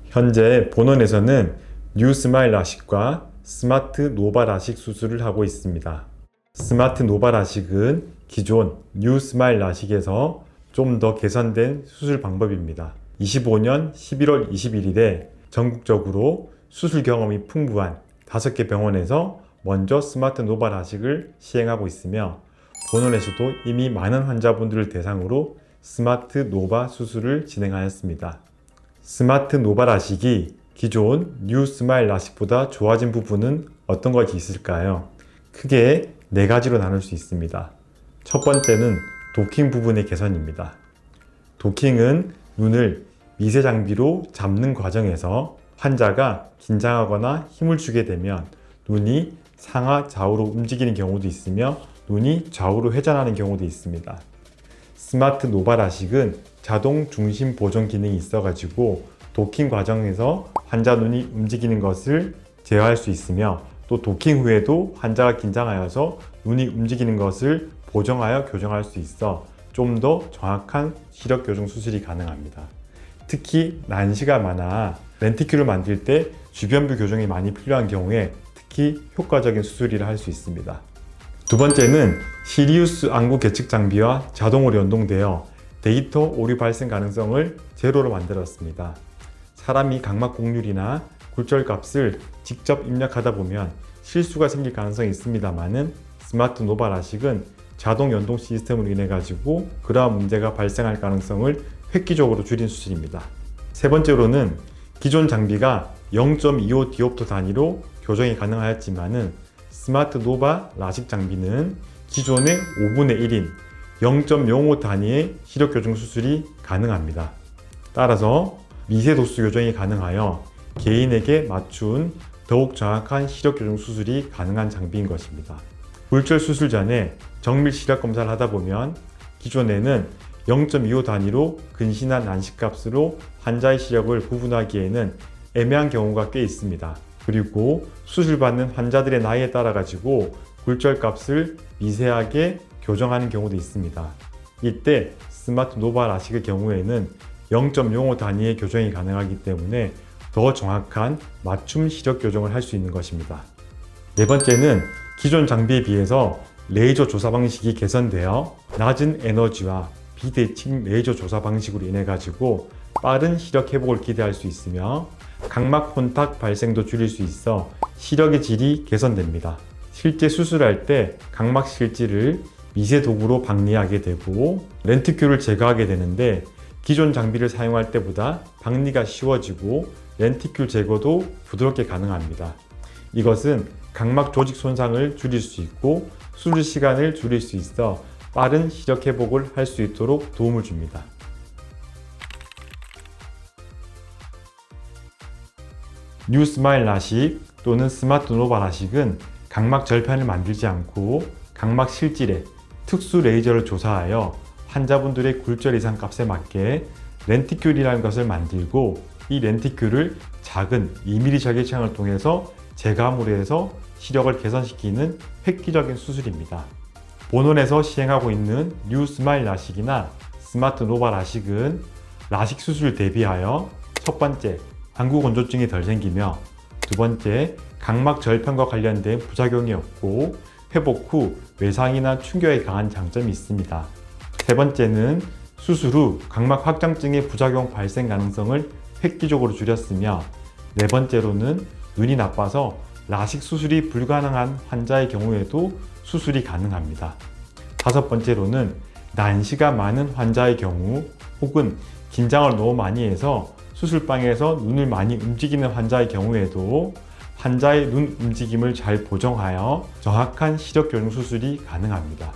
현재 본원에서는 뉴스마일 라식과 스마트 노바 라식 수술을 하고 있습니다. 스마트 노바 라식은 기존 뉴스마일 라식에서 좀 더 개선된 수술 방법입니다. 25년 11월 21일에 전국적으로 수술 경험이 풍부한 5개 병원에서 먼저 스마트 노바 라식을 시행하고 있으며 본원에서도 이미 많은 환자분들을 대상으로 스마트 노바 수술을 진행하였습니다. 스마트 노바 라식이 기존 뉴 스마일 라식보다 좋아진 부분은 어떤 것이 있을까요? 크게 4가지로 나눌 수 있습니다. 첫 번째는 도킹 부분의 개선입니다. 도킹은 눈을 미세 장비로 잡는 과정에서 환자가 긴장하거나 힘을 주게 되면 눈이 상하 좌우로 움직이는 경우도 있으며 눈이 좌우로 회전하는 경우도 있습니다. 스마트 노바 라식은 자동 중심 보정 기능이 있어가지고 도킹 과정에서 환자 눈이 움직이는 것을 제어할 수 있으며 또 도킹 후에도 환자가 긴장하여서 눈이 움직이는 것을 보정하여 교정할 수 있어 좀 더 정확한 시력 교정 수술이 가능합니다. 특히 난시가 많아 렌티큘을 만들 때 주변부 교정이 많이 필요한 경우에 특히 효과적인 수술이라 할 수 있습니다. 두 번째는 시리우스 안구 계측 장비와 자동으로 연동되어 데이터 오류 발생 가능성을 제로로 만들었습니다. 사람이 각막 곡률이나 굴절 값을 직접 입력하다 보면 실수가 생길 가능성이 있습니다만은 스마트 노바 라식은 자동 연동 시스템으로 인해 가지고 그러한 문제가 발생할 가능성을 획기적으로 줄인 수술입니다. 세 번째로는 기존 장비가 0.25 디옵터 단위로 교정이 가능하였지만은 스마트 노바 라식 장비는 기존의 5분의 1인 0.05 단위의 시력 교정 수술이 가능합니다. 따라서 미세 도수 교정이 가능하여 개인에게 맞춘 더욱 정확한 시력 교정 수술이 가능한 장비인 것입니다. 굴절 수술 전에 정밀 시력 검사를 하다 보면 기존에는 0.25 단위로 근시나 난시값으로 환자의 시력을 구분하기에는 애매한 경우가 꽤 있습니다. 그리고 수술받는 환자들의 나이에 따라 가지고 굴절 값을 미세하게 교정하는 경우도 있습니다. 이때 스마트 노바 라식의 경우에는 0.05 단위의 교정이 가능하기 때문에 더 정확한 맞춤 시력 교정을 할 수 있는 것입니다. 네 번째는 기존 장비에 비해서 레이저 조사 방식이 개선되어 낮은 에너지와 비대칭 레이저 조사 방식으로 인해 가지고 빠른 시력 회복을 기대할 수 있으며 각막 혼탁 발생도 줄일 수 있어 시력의 질이 개선됩니다. 실제 수술할 때 각막 실질을 미세 도구로 박리하게 되고 렌티큘을 제거하게 되는데 기존 장비를 사용할 때보다 박리가 쉬워지고 렌티큘 제거도 부드럽게 가능합니다. 이것은 각막 조직 손상을 줄일 수 있고 수술 시간을 줄일 수 있어 빠른 시력 회복을 할 수 있도록 도움을 줍니다. 뉴 스마일 라식 또는 스마트 노바 라식은 각막 절편을 만들지 않고 각막 실질에 특수 레이저를 조사하여 환자분들의 굴절 이상 값에 맞게 렌티큘이라는 것을 만들고 이 렌티큘을 작은 2mm 절개창을 통해서 제거함으로 해서 시력을 개선시키는 획기적인 수술입니다. 본원에서 시행하고 있는 뉴 스마일 라식이나 스마트 노바 라식은 라식 수술 대비하여 첫 번째, 안구 건조증이 덜 생기며 두 번째, 각막 절편과 관련된 부작용이 없고 회복 후 외상이나 충격에 강한 장점이 있습니다. 세 번째는 수술 후 각막 확장증의 부작용 발생 가능성을 획기적으로 줄였으며 네 번째로는 눈이 나빠서 라식 수술이 불가능한 환자의 경우에도 수술이 가능합니다. 다섯 번째로는 난시가 많은 환자의 경우 혹은 긴장을 너무 많이 해서 수술방에서 눈을 많이 움직이는 환자의 경우에도 환자의 눈 움직임을 잘 보정하여 정확한 시력 교정 수술이 가능합니다.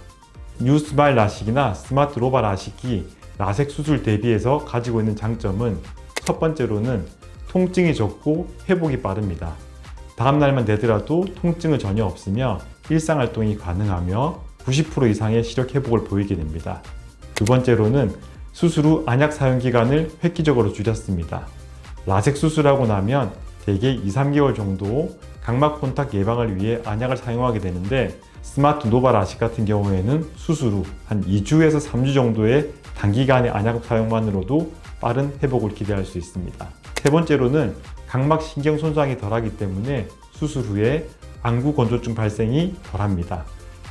뉴 스마일 라식이나 스마트 노바 라식이 라섹 수술 대비해서 가지고 있는 장점은 첫 번째로는 통증이 적고 회복이 빠릅니다. 다음날만 되더라도 통증은 전혀 없으며 일상활동이 가능하며 90% 이상의 시력 회복을 보이게 됩니다. 두 번째로는 수술 후 안약 사용 기간을 획기적으로 줄였습니다. 라섹 수술하고 나면 대개 2-3개월 정도 각막 혼탁 예방을 위해 안약을 사용하게 되는데 스마트 노바 라식 같은 경우에는 수술 후 한 2주에서 3주 정도의 단기간의 안약 사용만으로도 빠른 회복을 기대할 수 있습니다. 세 번째로는 각막 신경 손상이 덜하기 때문에 수술 후에 안구 건조증 발생이 덜합니다.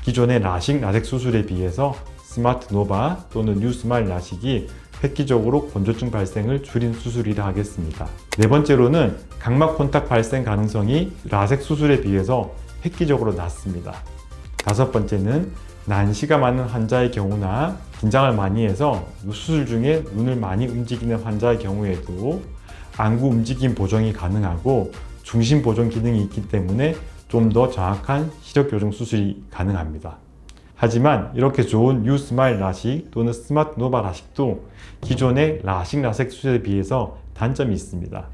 기존의 라식, 라섹 수술에 비해서 스마트 노바 또는 뉴 스마일 라식이 획기적으로 건조증 발생을 줄인 수술이라 하겠습니다. 네 번째로는 각막 콘탁 발생 가능성이 라섹 수술에 비해서 획기적으로 낮습니다. 다섯 번째는 난시가 많은 환자의 경우나 긴장을 많이 해서 수술 중에 눈을 많이 움직이는 환자의 경우에도 안구 움직임 보정이 가능하고 중심 보정 기능이 있기 때문에 좀 더 정확한 시력 교정 수술이 가능합니다. 하지만 이렇게 좋은 뉴 스마일 라식 또는 스마트 노바 라식도 기존의 라식, 라섹 수술에 비해서 단점이 있습니다.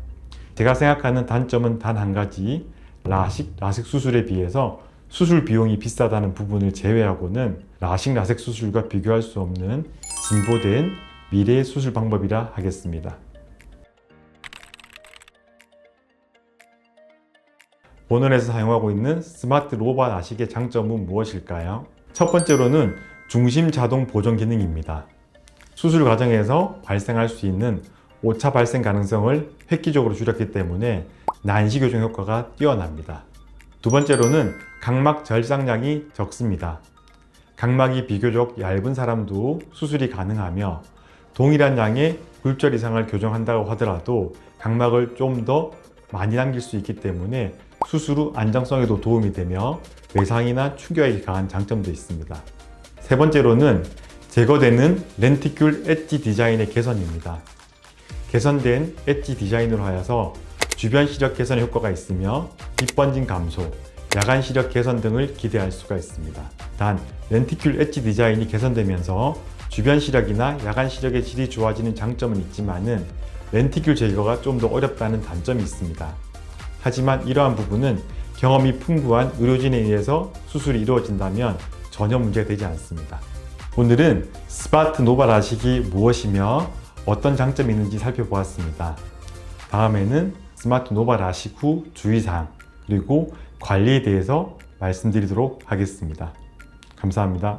제가 생각하는 단점은 단 한 가지, 라식, 라섹 수술에 비해서 수술 비용이 비싸다는 부분을 제외하고는 라식, 라섹 수술과 비교할 수 없는 진보된 미래의 수술 방법이라 하겠습니다. 본원에서 사용하고 있는 스마트 로바 라식의 장점은 무엇일까요? 첫 번째로는 중심 자동 보정 기능입니다. 수술 과정에서 발생할 수 있는 오차 발생 가능성을 획기적으로 줄였기 때문에 난시 교정 효과가 뛰어납니다. 두 번째로는 각막 절삭량이 적습니다. 각막이 비교적 얇은 사람도 수술이 가능하며 동일한 양의 굴절 이상을 교정한다고 하더라도 각막을 좀 더 많이 남길 수 있기 때문에 수술 후 안정성에도 도움이 되며 외상이나 충격에 강한 장점도 있습니다. 세 번째로는 제거되는 렌티큘 엣지 디자인의 개선입니다. 개선된 엣지 디자인으로 하여서 주변 시력 개선 효과가 있으며 빗번짐 감소, 야간 시력 개선 등을 기대할 수가 있습니다. 단 렌티큘 엣지 디자인이 개선되면서 주변 시력이나 야간 시력의 질이 좋아지는 장점은 있지만은 렌티큘 제거가 좀 더 어렵다는 단점이 있습니다. 하지만 이러한 부분은 경험이 풍부한 의료진에 의해서 수술이 이루어진다면 전혀 문제가 되지 않습니다. 오늘은 스마트 노바 라식이 무엇이며 어떤 장점이 있는지 살펴보았습니다. 다음에는 스마트 노바 라식 후 주의사항 그리고 관리에 대해서 말씀드리도록 하겠습니다. 감사합니다.